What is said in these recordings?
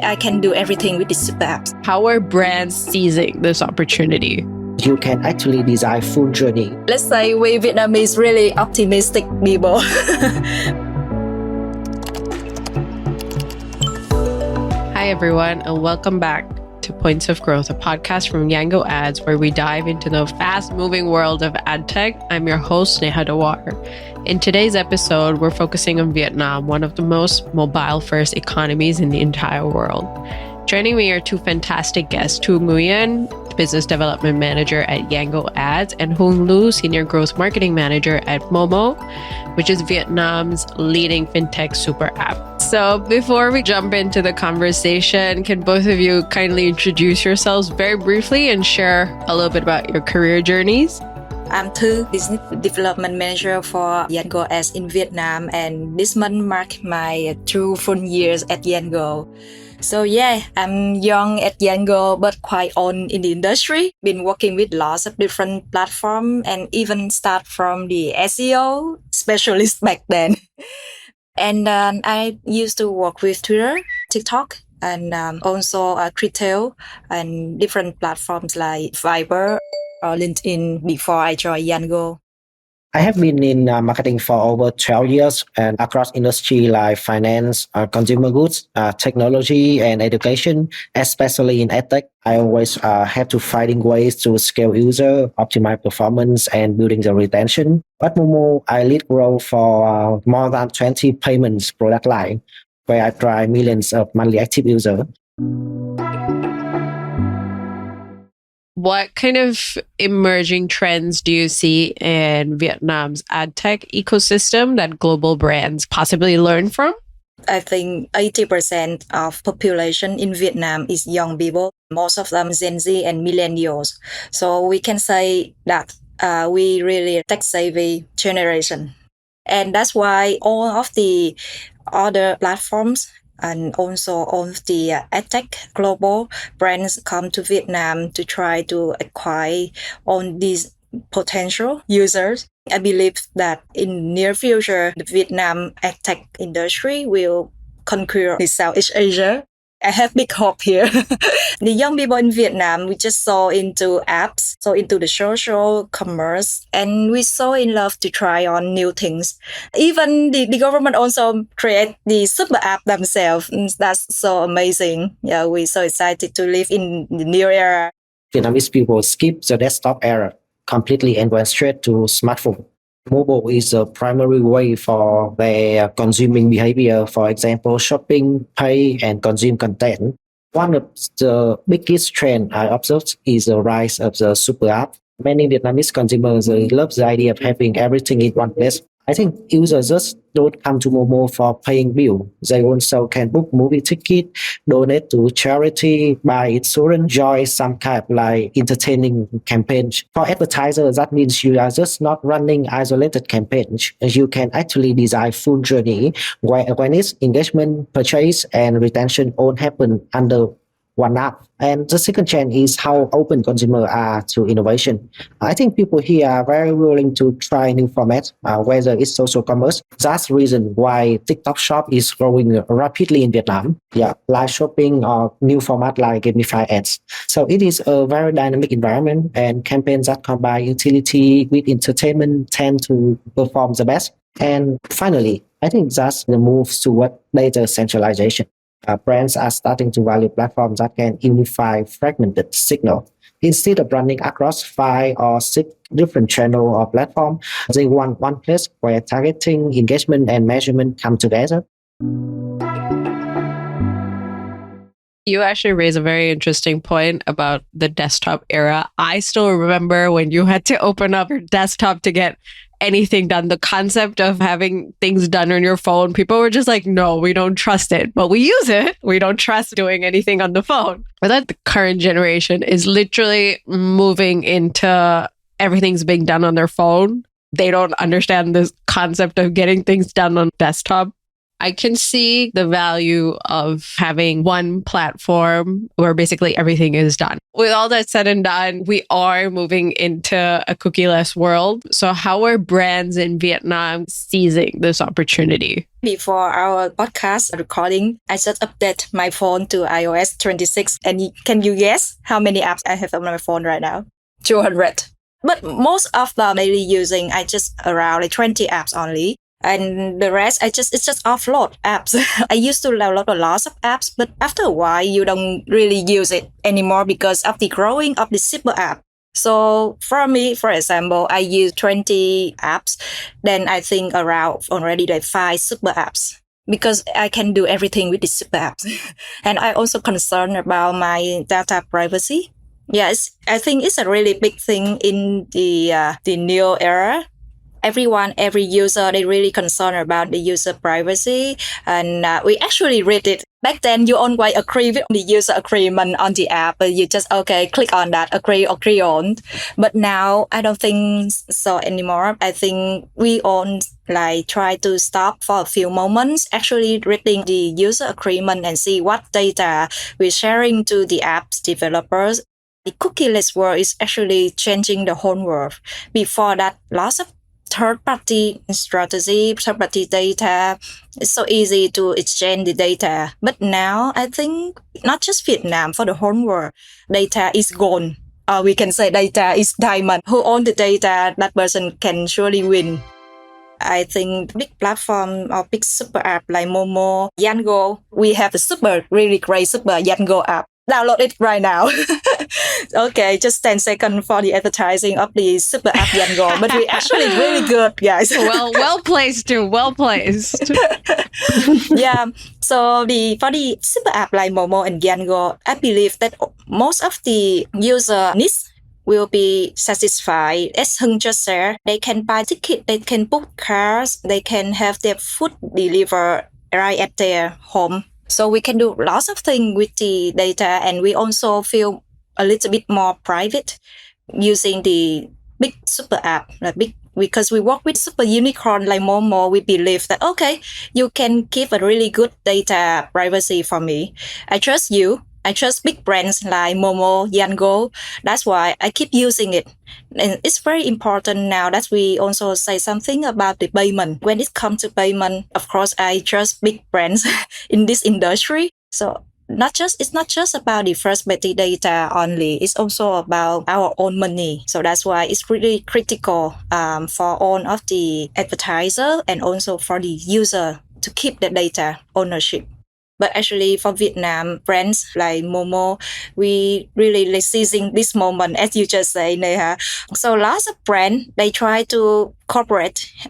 I can do everything with the Superapps. How are brands seizing this opportunity? You can actually design full journey. Let's say we Vietnamese really optimistic people. Hi, everyone, and welcome back to Points of Growth, a podcast from Yango Ads, where we dive into the fast-moving world of adtech. I'm your host, Neha Dawar. In today's episode, we're focusing on Vietnam, one of the most mobile-first economies in the entire world. Joining me are two fantastic guests, Thu Nguyen, Business Development Manager at Yango Ads, and Hung Luu, Senior Growth Marketing Manager at MoMo, which is Vietnam's leading fintech super app. So before we jump into the conversation, can both of you kindly introduce yourselves very briefly and share a little bit about your career journeys? I'm Thu, Business Development Manager for Yango Ads in Vietnam, and this month marked my 2 full years at Yango. So yeah, I'm young at Yango, but quite old in the industry. Been working with lots of different platforms and even start from the SEO specialist back then. And I used to work with Twitter, TikTok, and also retail and different platforms like Viber or LinkedIn before I joined Yango. I have been in marketing for over 12 years and across industry like finance, consumer goods, technology, and education, especially in adtech. I always have to finding ways to scale user, optimize performance, and building the retention. At MoMo, I lead growth for more than 20 payments product line, where I drive millions of monthly active users. What kind of emerging trends do you see in Vietnam's ad tech ecosystem that global brands possibly learn from? I think 80% of population in Vietnam is young people, most of them Gen Z and millennials. So we can say that we really tech-savvy generation. And that's why all of the other platforms and also all of the adtech global brands come to Vietnam to try to acquire on these potential users. I believe that in near future, the Vietnam adtech industry will conquer the Southeast Asia. I have big hope here. The young people in Vietnam, we just so into apps, so into the social commerce, and we so in love to try on new things. Even the government also create the super app themselves. That's so amazing. Yeah, we're so excited to live in the new era. Vietnamese people skip the desktop era completely and went straight to smartphone. Mobile is the primary way for their consuming behavior. For example, shopping, pay, and consume content. One of the biggest trends I observed is the rise of the super app. Many Vietnamese consumers love the idea of having everything in one place. I think users just don't come to Momo for paying bill. They also can book movie ticket, donate to charity, buy insurance, join some kind of like entertaining campaigns. For advertisers, that means you are just not running isolated campaigns. You can actually design full journey where awareness, engagement, purchase, and retention all happen under one app. And the second trend is how open consumers are to innovation. I think people here are very willing to try new formats, whether it's social commerce. That's the reason why TikTok Shop is growing rapidly in Vietnam. Yeah, live shopping or new format like gamified ads. So it is a very dynamic environment, and campaigns that combine utility with entertainment tend to perform the best. And finally, I think that's the move toward data centralization. Brands are starting to value platforms that can unify fragmented signal. Instead of running across 5 or 6 different channels or platforms, they want one place where targeting, engagement, and measurement come together. You actually raise a very interesting point about the desktop era. I still remember when you had to open up your desktop to get anything done. The concept of having things done on your phone, people were just like, no, we don't trust it, but we use it. We don't trust doing anything on the phone. But that the current generation is literally moving into everything's being done on their phone. They don't understand this concept of getting things done on desktop. I can see the value of having one platform where basically everything is done. With all that said and done, we are moving into a cookieless world. So how are brands in Vietnam seizing this opportunity? Before our podcast recording, I just update my phone to iOS 26. And can you guess how many apps I have on my phone right now? 200. But most of them daily using, I just around like 20 apps only. And the rest, it's just offload apps. I used to download a lot of apps, but after a while, you don't really use it anymore because of the growing of the super app. So for me, for example, I use 20 apps. Then I think around already like 5 super apps because I can do everything with the super apps. And I also concerned about my data privacy. Yes, I think it's a really big thing in the new era. Every user, they really concerned about the user privacy. And we actually read it. Back then, you always agree with the user agreement on the app. You just, okay, click on that, agree on. But now, I don't think so anymore. I think we all like try to stop for a few moments, actually reading the user agreement and see what data we're sharing to the app's developers. The cookieless world is actually changing the whole world. Before that, lots of third-party strategy, third-party data. It's so easy to exchange the data. But now, I think not just Vietnam, for the whole world, data is gold. We can say data is diamond. Who owns the data, that person can surely win. I think big platform or big super app like MoMo, Yango, we have a really great super Yango app. Download it right now. Okay, just 10 seconds for the advertising of the super app Yango. But we're actually really good, guys. Well placed too. Well placed. Yeah. So for the super app like MoMo and Yango, I believe that most of the user needs will be satisfied. As Hung just said, they can buy ticket, they can book cars, they can have their food delivered right at their home. So we can do lots of things with the data, and we also feel a little bit more private using the big super app, because we work with super unicorn like MoMo. We believe that, okay, you can give a really good data privacy for me. I trust you. I trust big brands like MoMo, Yango. That's why I keep using it. And it's very important now that we also say something about the payment. When it comes to payment, of course, I trust big brands in this industry. So it's not just about the first party data only. It's also about our own money. So that's why it's really critical for all of the advertiser and also for the user to keep the data ownership. But actually, for Vietnam, brands like MoMo, we really seizing this moment, as you just say, Neha. So lots of brands, they try to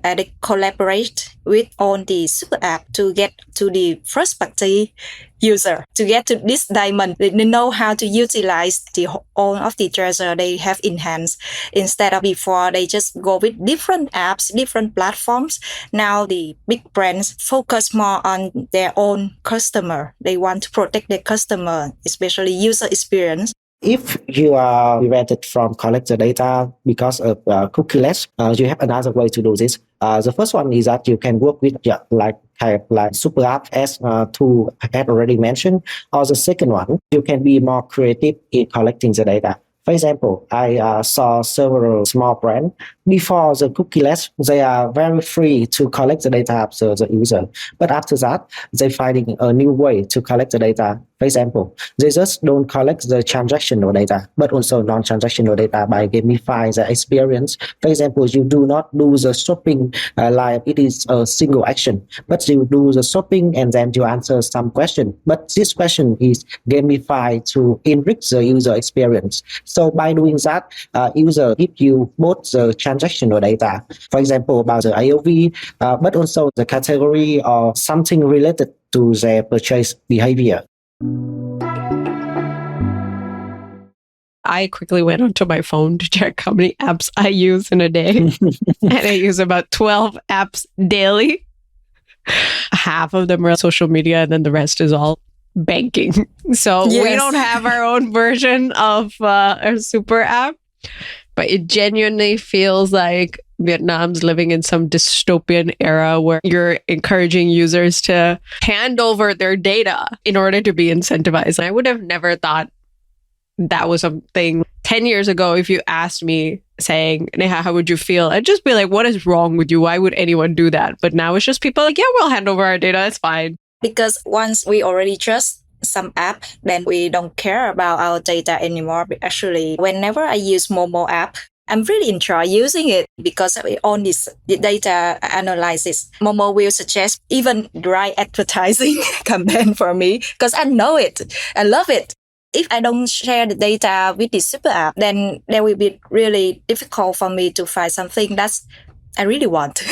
they collaborate with on the super app to get to the first party user, to get to this diamond. They know how to utilize all of the treasure they have in hands. Instead of before, they just go with different apps, different platforms. Now the big brands focus more on their own customer. They want to protect their customer, especially user experience. If you are prevented from collect the data because of cookieless, you have another way to do this. The first one is that you can work with like Superapps, as Thu had already mentioned. Or the second one, you can be more creative in collecting the data. For example, I saw several small brands. Before the cookieless, they are very free to collect the data of the user. But after that, they're finding a new way to collect the data. For example, they just don't collect the transactional data, but also non-transactional data by gamifying the experience. For example, you do not do the shopping like it is a single action, but you do the shopping and then you answer some question. But this question is gamified to enrich the user experience. So by doing that, user give you both the transactional data, for example, about the AOV, but also the category or something related to their purchase behavior. I quickly went onto my phone to check how many apps I use in a day. And I use about 12 apps daily. Half of them are social media, and then the rest is all banking. So Yes. we don't have our own version of our super app, but it genuinely feels like Vietnam's living in some dystopian era where you're encouraging users to hand over their data in order to be incentivized. I would have never thought that was something 10 years ago. If you asked me saying, Neha, how would you feel? I'd just be like, what is wrong with you? Why would anyone do that? But now it's just people like, yeah, we'll hand over our data. It's fine. Because once we already trust some app, then we don't care about our data anymore. But actually, whenever I use MoMo app, I'm really enjoy using it because on this the data analysis, Momo will suggest even right advertising campaign for me because I know it. I love it. If I don't share the data with the super app, then there will be really difficult for me to find something that's I really want.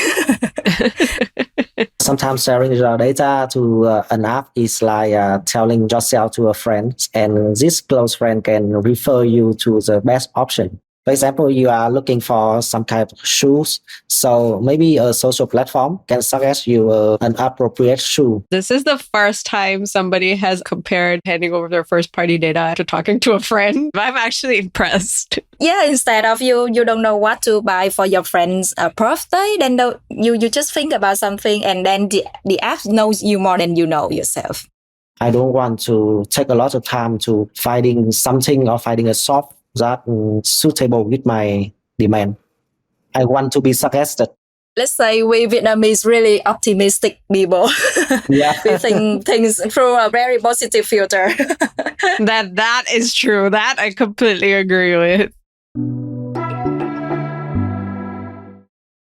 Sometimes sharing your data to an app is like telling yourself to a friend, and this close friend can refer you to the best option. For example, you are looking for some kind of shoes, so maybe a social platform can suggest you an appropriate shoe. This is the first time somebody has compared handing over their first party data to talking to a friend. I'm actually impressed. Yeah, instead of you don't know what to buy for your friend's birthday, then you just think about something and then the app knows you more than you know yourself. I don't want to take a lot of time to finding something or finding a shop that suitable with my demand. I want to be suggested. Let's say we Vietnamese really optimistic people. Yeah. We think things through a very positive filter. That is true. That I completely agree with.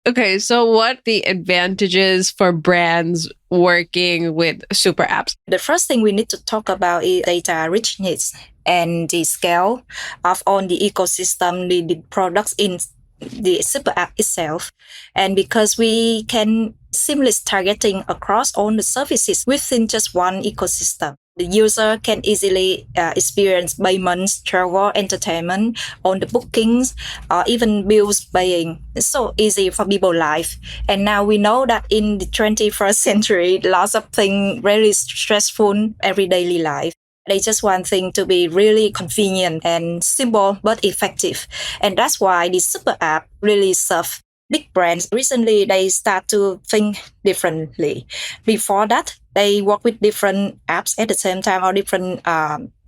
Okay, so what the advantages for brands working with super apps? The first thing we need to talk about is data richness and the scale of all the ecosystem, the products in the super app itself. And because we can seamless targeting across all the services within just one ecosystem, the user can easily experience payments, travel, entertainment, on the bookings, or even bills paying. It's so easy for people life. And now we know that in the 21st century, lots of things really stressful everyday life. They just want things to be really convenient and simple but effective. And that's why the super app really serve big brands. Recently, they start to think differently. Before that, they work with different apps at the same time or different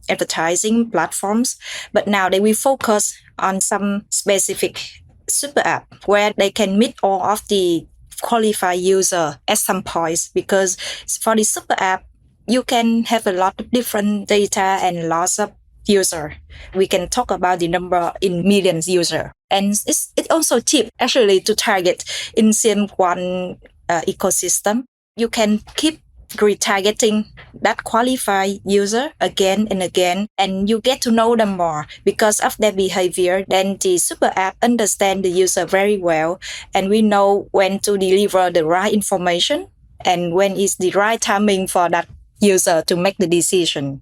advertising platforms. But now they will focus on some specific super app where they can meet all of the qualified user at some points. Because for the super app, you can have a lot of different data and lots of user. We can talk about the number in millions user. And it's also cheap actually to target in same one ecosystem. You can keep retargeting that qualified user again and again, and you get to know them more because of their behavior. Then the super app understand the user very well, and we know when to deliver the right information and when is the right timing for that user to make the decision.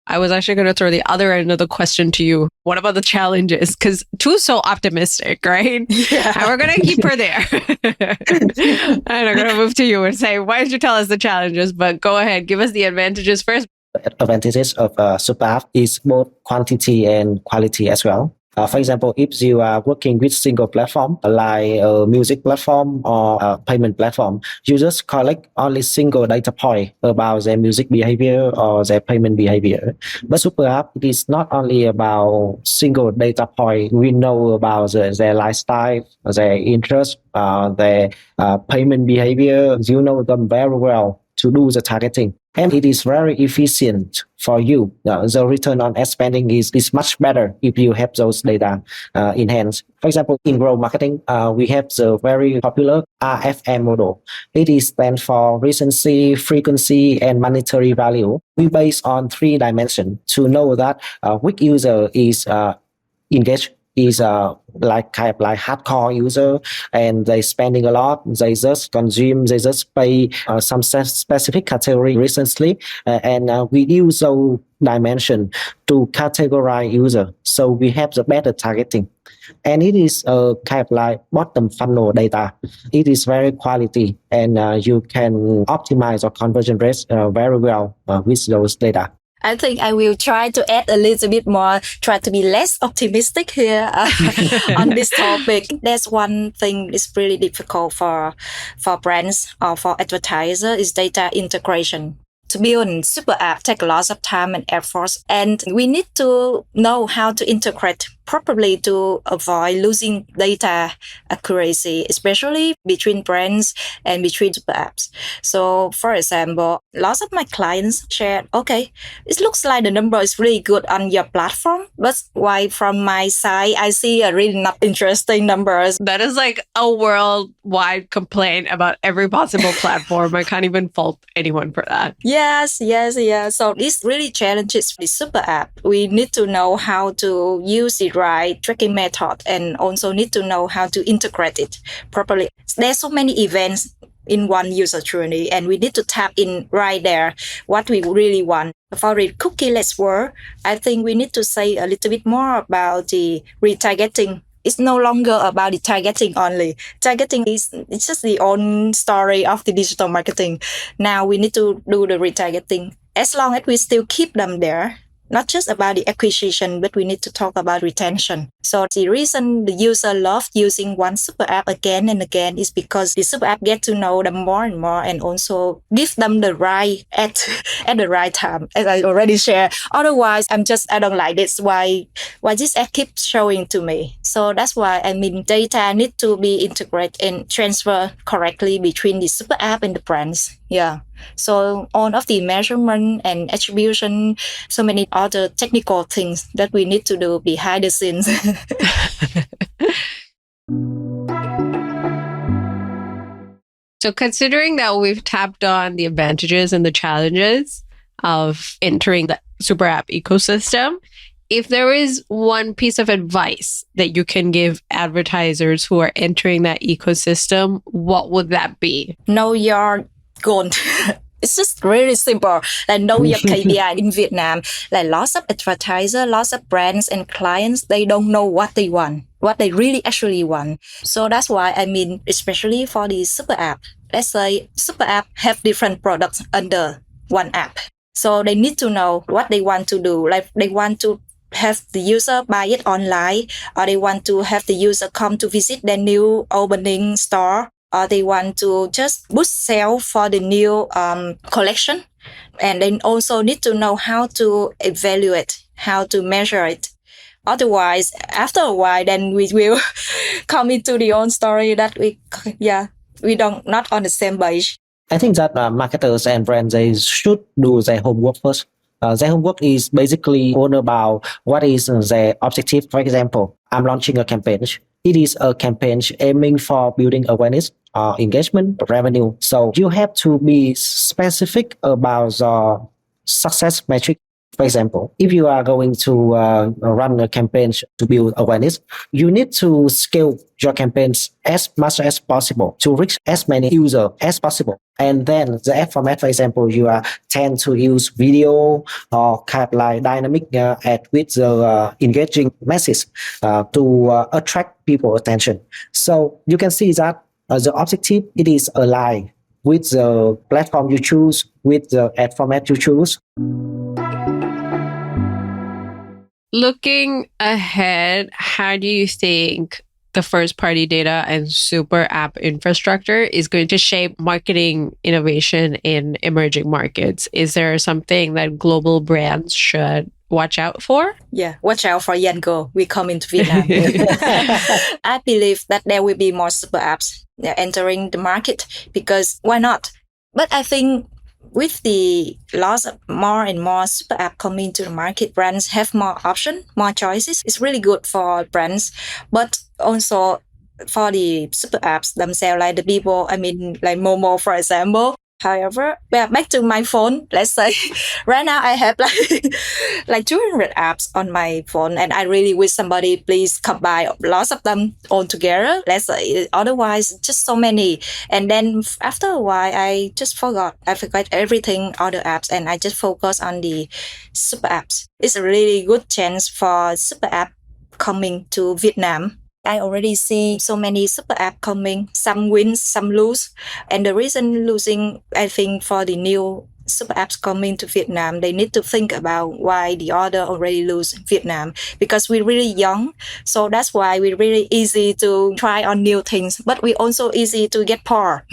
I was actually going to throw the other end of the question to you. What about the challenges? Because Thu's so optimistic, right? Yeah. And we're going to keep her there. And I'm going to move to you and say, why don't you tell us the challenges? But go ahead, give us the advantages first. Advantages of super app is both quantity and quality as well. For example, if you are working with single platform like a music platform or a payment platform, users collect only single data point about their music behavior or their payment behavior. But super app it is not only about single data point. We know about their lifestyle, their interest, their payment behavior. You know them very well to do the targeting. And it is very efficient for you. The return on ad spending is much better if you have those data in hand. For example, in growth marketing, we have the very popular RFM model. It is stands for recency, frequency, and monetary value. We base on 3 dimensions to know that which user is engaged, is like kind of like hardcore user, and they spending a lot. They just consume, they just pay some specific category recently, and we use those dimension to categorize user. So we have the better targeting, and it is kind of like bottom funnel data. It is very quality, and you can optimize your conversion rates very well with those data. I think I will try to add a little bit more, try to be less optimistic here on this topic. There's one thing is really difficult for brands or for advertisers is data integration. To build super app take lots of time and effort, and we need to know how to integrate properly to avoid losing data accuracy, especially between brands and between super apps. So, for example, lots of my clients shared, okay, it looks like the number is really good on your platform, but why from my side I see a really not interesting numbers. That is like a worldwide complaint about every possible platform. I can't even fault anyone for that. Yes. So this really challenges the super app. We need to know how to use the right tracking method and also need to know how to integrate it properly. There's so many events in one user journey and we need to tap in right there what we really want. For the cookieless world, I think we need to say a little bit more about the retargeting. It's no longer about the targeting only. Targeting it's just the own story of the digital marketing. Now we need to do the retargeting. As long as we still keep them there, not just about the acquisition, but we need to talk about retention. So the reason the user love using one super app again and again is because the super app get to know them more and more and also give them the right at the right time, as I already shared. Otherwise, I don't like this. Why this app keeps showing to me? So that's why data need to be integrated and transfer correctly between the super app and the brands. Yeah. So all of the measurement and attribution, so many other technical things that we need to do behind the scenes. So considering that we've tapped on the advantages and the challenges of entering the super app ecosystem, if there is one piece of advice that you can give advertisers who are entering that ecosystem, what would that be? Know your goal. It's just really simple. Like know your KPI in Vietnam. Like lots of advertisers, lots of brands and clients, they don't know what they want, what they really actually want. So that's why especially for the super app, let's say super app have different products under one app. So they need to know what they want to do. Like they want to have the user buy it online, or they want to have the user come to visit their new opening store, or they want to just boost sale for the new collection. And then also need to know how to evaluate, how to measure it. Otherwise, after a while, then we will come into the own story that we don't not on the same page. I think that marketers and brands, they should do their homework first. Their homework is basically all about what is their objective. For example, I'm launching a campaign. It is a campaign aiming for building awareness, engagement, revenue. So you have to be specific about the success metric. For example, if you are going to run a campaign to build awareness, you need to scale your campaigns as much as possible to reach as many users as possible. And then the ad format, for example, you tend to use video or kind of like dynamic ad with the engaging message to attract people's attention. So you can see that the objective, it is aligned with the platform you choose, with the ad format you choose. Looking ahead, how do you think the first party data and super app infrastructure is going to shape marketing innovation in emerging markets? Is there something that global brands should watch out for? Yeah, watch out for Yango. We come into Vietnam. I believe that there will be more super apps entering the market because why not? But I think with the lots of more and more super app coming to the market, brands have more options, more choices. It's really good for brands, but also for the super apps themselves, like the people, like MoMo, for example. However, back to my phone, let's say right now I have like 200 apps on my phone, and I really wish somebody please combine lots of them all together. Let's say otherwise just so many. And then after a while, I forgot everything other apps, and I just focus on the super apps. It's a really good chance for super app coming to Vietnam. I already see so many super app coming. Some wins, some lose. And the reason losing, I think, for the new super apps coming to Vietnam, they need to think about why the other already lose Vietnam, because we're really young. So that's why we're really easy to try on new things, but we also easy to get poor.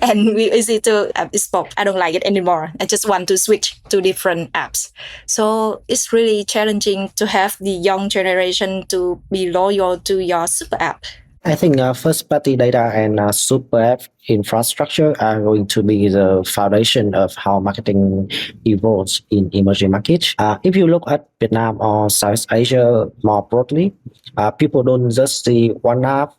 And we easy to stop. I don't like it anymore. I just want to switch to different apps. So it's really challenging to have the young generation to be loyal to your super app. I think first-party data and super app infrastructure are going to be the foundation of how marketing evolves in emerging markets. If you look at Vietnam or South Asia more broadly, people don't just see one app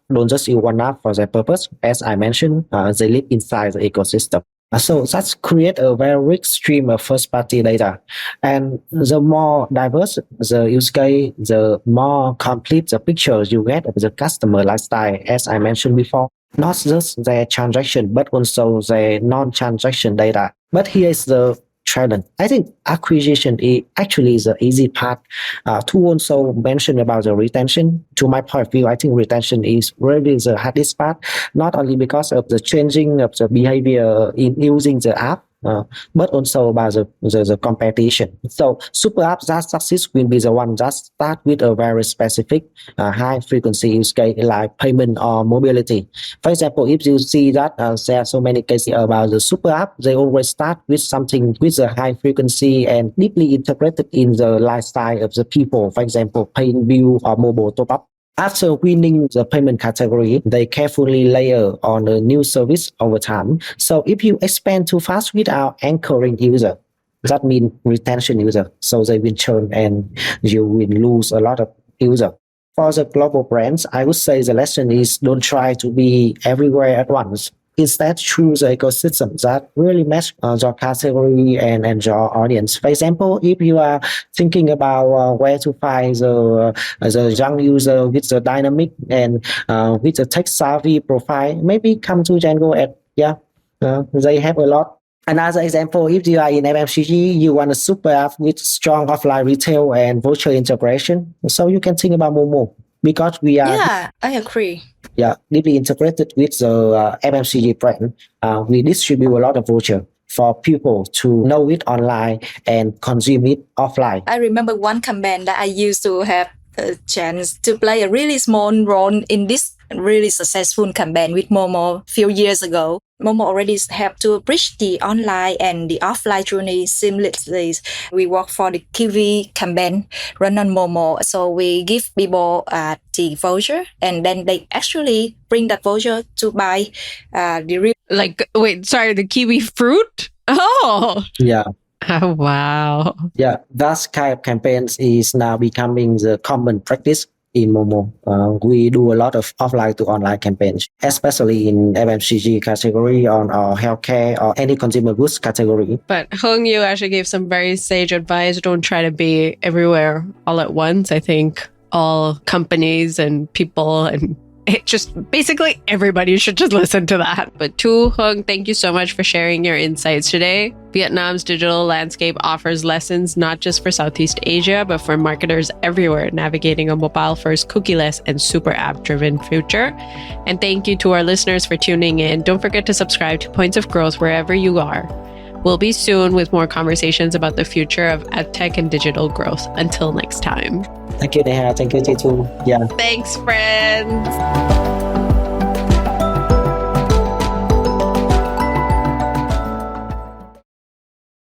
for their purpose. As I mentioned, they live inside the ecosystem. So that's create a very rich stream of first-party data. And the more diverse the use case, the more complete the picture you get of the customer lifestyle, as I mentioned before. Not just their transaction, but also their non-transaction data. But here is the challenge. I think acquisition is actually the easy part. Thu also mentioned about the retention. To my point of view, I think retention is really the hardest part, not only because of the changing of the behavior in using the app, but also about the competition. So super apps that succeed will be the one that start with a very specific high frequency use case like payment or mobility. For example, if you see that there are so many cases about the super app, they always start with something with a high frequency and deeply integrated in the lifestyle of the people. For example, paying bill or mobile top up. After winning the payment category, they carefully layer on a new service over time. So if you expand too fast without anchoring user, that means retention user. So they will churn and you will lose a lot of user. For the global brands, I would say the lesson is don't try to be everywhere at once. Instead, choose the ecosystem that really match your category and your audience. For example, if you are thinking about where to find the young user with the dynamic and with the tech savvy profile, maybe come to Yango Ads. Yeah, they have a lot. Another example, if you are in FMCG, you want a super app with strong offline retail and virtual integration. So you can think about MoMo because we are I agree. Deeply integrated with the FMCG brand. We distribute a lot of voucher for people to know it online and consume it offline. I remember one campaign that I used to have a chance to play a really small role in this really successful campaign with MoMo a few years ago. MoMo already have to bridge the online and the offline journey seamlessly. We work for the Kiwi campaign run on MoMo. So we give people the voucher and then they actually bring that voucher to buy the real. The kiwi fruit? Oh. Yeah. Oh, wow. Yeah, that kind of campaigns is now becoming the common practice in MoMo. We do a lot of offline to online campaigns, especially in FMCG category or healthcare or any consumer goods category. But Hung, you actually gave some very sage advice. Don't try to be everywhere all at once. I think all companies and people and it just basically everybody should just listen to that. But Thu, Hung, thank you so much for sharing your insights today. Vietnam's digital landscape offers lessons not just for Southeast Asia, but for marketers everywhere navigating a mobile-first, cookieless, and super app-driven future. And thank you to our listeners for tuning in. Don't forget to subscribe to Points of Growth wherever you are. We'll be soon with more conversations about the future of adtech and digital growth. Until next time. Thank you, Neha. Thank you, Thu. Yeah. Thanks, friends.